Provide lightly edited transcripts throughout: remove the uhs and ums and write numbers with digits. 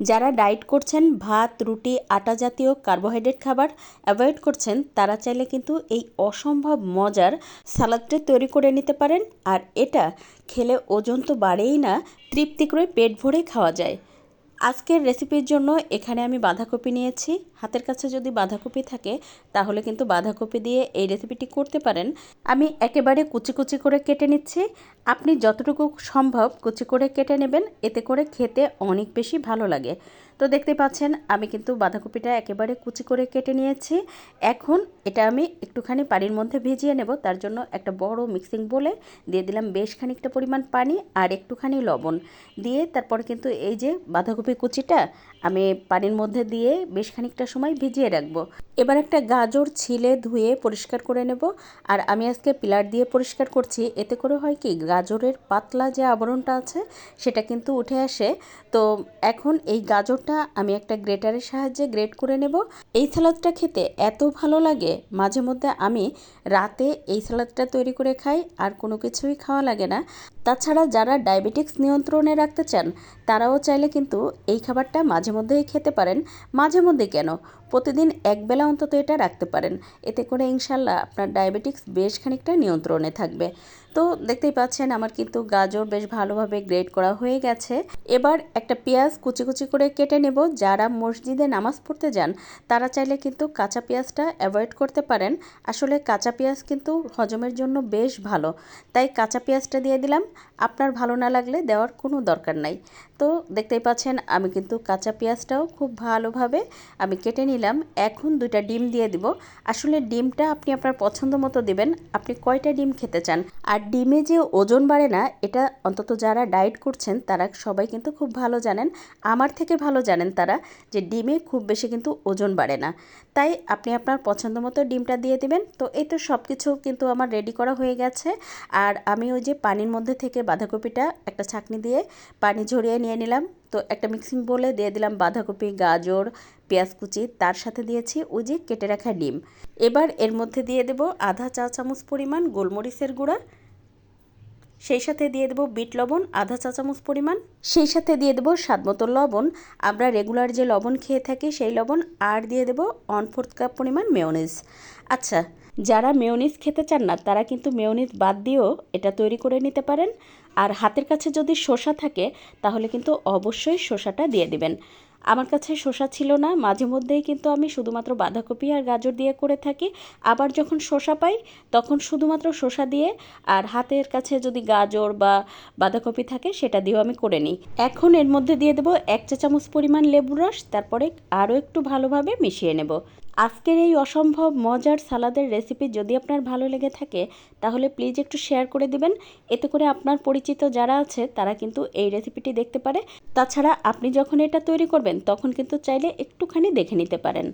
যারা ডায়েট করছেন, ভাত রুটি আটা জাতীয় কার্বোহাইড্রেট খাবার অ্যাভয়েড করছেন, তারা চাইলে কিন্তু এই অসম্ভব মজার সালাদটা তৈরি করে নিতে পারেন। আর এটা খেলে ওজন তো বাড়েই না, তৃপ্তি করে পেট ভরে খাওয়া যায়। আজকের রেসিপির জন্য এখানে আমি বাঁধাকপি নিয়েছি। হাতের কাছে যদি বাঁধাকপি থাকে তাহলে কিন্তু বাঁধাকপি দিয়ে এই রেসিপিটি করতে পারেন। আমি একেবারে কুচি কুচি করে কেটে নিচ্ছি। আপনি যতটুকু সম্ভব কুচি করে কেটে নেবেন, এতে করে খেতে অনেক বেশি ভালো লাগে। তো দেখতে পাচ্ছেন আমি কিন্তু বাঁধাকপিটা একেবারে কুচি করে কেটে নিয়েছি। এখন এটা আমি একটুখানি পানির মধ্যে ভিজিয়ে নেব। তার জন্য একটা বড় মিক্সিং বোলে দিয়ে দিলাম বেশ খানিকটা পরিমাণ পানি আর একটুখানি লবণ দিয়ে, তারপর কিন্তু এই যে বাঁধাকপি কুচিটা আমি পানির মধ্যে দিয়ে বেশ খানিকটা সময় ভিজিয়ে রাখবো। এবার একটা গাজর ছিলে ধুয়ে পরিষ্কার করে নেব। আর আমি আজকে পিলার দিয়ে পরিষ্কার করছি, এতে করে হয় কি গাজরের পাতলা যে আবরণটা আছে সেটা কিন্তু উঠে আসে। তো এখন এই গাজরটা আমি একটা গ্রেটারের সাহায্যে গ্রেট করে নেব। এই সালাদটা খেতে এত ভালো লাগে, মাঝে মধ্যে আমি রাতে এই সালাদটা তৈরি করে খাই, আর কোনো কিছুই খাওয়া লাগে না। তাছাড়া যারা ডায়াবেটিক্স নিয়ন্ত্রণে রাখতে চান তারাও চাইলে কিন্তু এই খাবারটা মাঝে মধ্যেই খেতে পারেন। মাঝে মধ্যে কেন, প্রতিদিন একবেলা অন্তত এটা রাখতে পারেন। এতে করে ইনশাল্লাহ আপনার ডায়াবেটিক্স বেশ খানিকটা নিয়ন্ত্রণে থাকবে। তো দেখতেই পাচ্ছেন আমার কিন্তু গাজর বেশ ভালোভাবে গ্রেট করা হয়ে গেছে। এবার একটা পেঁয়াজ কুচি কুচি করে কেটে নেব। যারা মসজিদে নামাজ পড়তে যান তারা চাইলে কিন্তু কাঁচা পেঁয়াজটা অ্যাভয়েড করতে পারেন। আসলে কাঁচা পেঁয়াজ কিন্তু হজমের জন্য বেশ ভালো, তাই কাঁচা পেঁয়াজটা দিয়ে দিলাম। আপনার ভালো না লাগলে দেওয়ার কোনো দরকার নাই। তো দেখতেই পাচ্ছেন আমি কিন্তু কাঁচা পেঁয়াজটাও খুব ভালোভাবে আমি কেটে নিলাম। এখন 2টা ডিম দিয়ে দিব। আসলে ডিমটা আপনি আপনার পছন্দ মতো দেবেন, আপনি কয়টা ডিম খেতে চান। আর ডিমে যে ওজন বাড়ে না, এটা অন্তত যারা ডায়েট করছেন তারা সবাই কিন্তু খুব ভালো জানেন, আমার থেকে ভালো জানেন তারা, যে ডিমে খুব বেশি কিন্তু ওজন বাড়ে না। তাই আপনি আপনার পছন্দ মতো ডিমটা দিয়ে দেবেন। তো এই তো সব কিছু কিন্তু আমার রেডি করা হয়ে গেছে। আর আমি ওই যে পানির মধ্যে থেকে বাঁধাকপিটা একটা ছাঁকনি দিয়ে পানি ঝরিয়ে নিয়ে নিলাম। তো একটা মিক্সিং বোলে দিয়ে দিলাম বাঁধাকপি, গাজর, পেঁয়াজ কুচি, তার সাথে দিয়েছি ওই যে কেটে রাখা ডিম। এবার এর মধ্যে দিয়ে দেব আধা চা চামচ পরিমাণ গোলমরিচের গুঁড়া, সেই সাথে দিয়ে দেবো বিট লবণ আধা চা চামচ পরিমাণ, সেই সাথে দিয়ে দেবো স্বাদমতো লবণ, আমরা রেগুলার যে লবণ খেয়ে থাকি সেই লবণ, আর দিয়ে দেবো 1/4 কাপ পরিমাণ মেয়োনিজ। আচ্ছা, যারা মেয়োনিজ খেতে চান না তারা কিন্তু মেয়োনিজ বাদ দিয়েও এটা তৈরি করে নিতে পারেন। আর হাতের কাছে যদি শসা থাকে তাহলে কিন্তু অবশ্যই শসাটা দিয়ে দিবেন। আমার কাছে শসা ছিল না, মাঝে মধ্যেই কিন্তু আমি শুধুমাত্র বাঁধাকপি আর গাজর দিয়ে করে থাকি। আবার যখন শসা পাই তখন শুধুমাত্র শসা দিয়ে, আর হাতের কাছে যদি গাজর বা বাঁধাকপি থাকে সেটা দিয়েও আমি করে নিই। এখন এর মধ্যে দিয়ে দেবো 1 চা চামচ পরিমাণ লেবুর রস, তারপরে আরও একটু ভালোভাবে মিশিয়ে নেব। আজকের এই অসম্ভব মজার সালাদের রেসিপি যদি আপনার ভালো লেগে থাকে তাহলে প্লিজ একটু শেয়ার করে দিবেন। এতে করে আপনার পরিচিত যারা আছে তারা কিন্তু এই রেসিপিটি দেখতে পারে। তাছাড়া আপনি যখন এটা তৈরি করবেন তখন কিন্তু চাইলে একটুখানি দেখে নিতে পারেন।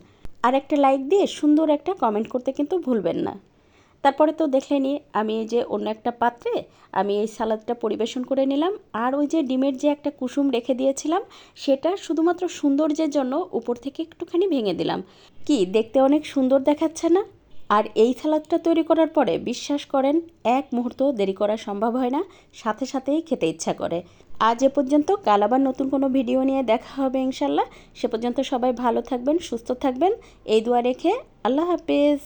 আর একটা লাইক দিয়ে সুন্দর একটা কমেন্ট করতে কিন্তু ভুলবেন না। তারপরে তো দেখে নিই আমি এই যে অন্য একটা পাত্রে আমি এই সালাদটা পরিবেশন করে নিলাম। আর ওই যে ডিমের যে একটা কুসুম রেখে দিয়েছিলাম সেটা শুধুমাত্র সৌন্দর্যের জন্য উপর থেকে একটুখানি ভেঙে দিলাম। কি দেখতে অনেক সুন্দর দেখাচ্ছে না? আর এই সালাদটা তৈরি করার পরে বিশ্বাস করেন এক মুহূর্ত দেরি করা সম্ভব হয় না, সাথে সাথেই খেতে ইচ্ছা করে। আজ এ পর্যন্ত, কাল আবার নতুন কোনো ভিডিও নিয়ে দেখা হবে ইনশাল্লাহ। সে পর্যন্ত সবাই ভালো থাকবেন, সুস্থ থাকবেন, এই দোয়া রেখে আল্লাহ হাফেজ।